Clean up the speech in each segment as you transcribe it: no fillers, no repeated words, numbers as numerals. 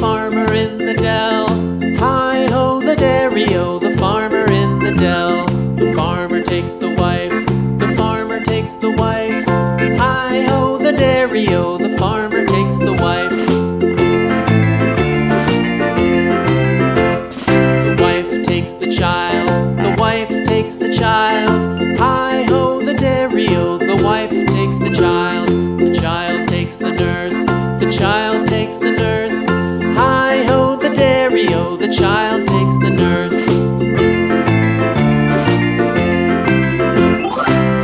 farmer in the dell. Hi-ho, the dairy-o, the farmer in the dell. The farmer takes the wife, the farmer takes the wife. Hi-ho, the dairy-o, the farmer takes the wife. The wife takes the child, the wife takes the child. Hi-ho, the dairy-o, the wife takes the child. The child takes the nurse, the child takes the nurse. Hi-ho, the dairy-o, the child takes the nurse.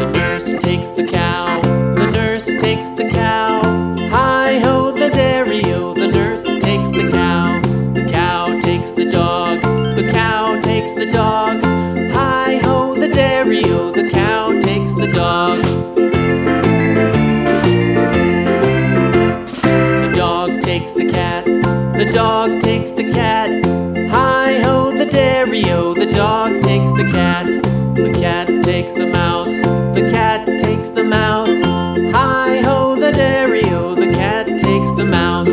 The nurse takes the cow, the nurse takes the cow. Hi-ho, the dairy-o, the nurse takes the cow. The cow takes the dog, the cow takes the dog. Hi-ho, the dairy-o, the cow takes the dog. The dog takes the cat, the dog takes the cat. Hi-ho, the dairy-o, the dog takes the cat. The cat takes the mouse, the cat takes the mouse. Hi-ho, the dairy-o, the cat takes the mouse.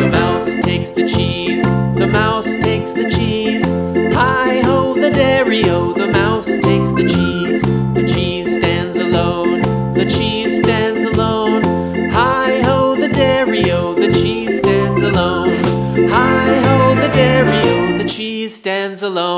The mouse takes the cheese, the mouse takes the cheese. Hi-ho, the dairy-o, the mouse takes the cheese. The cheese stands alone, the cheese stands alone. Hi-ho, the dairy-o, the cheese stands alone. Hi-ho, the dairy-o, the cheese stands alone.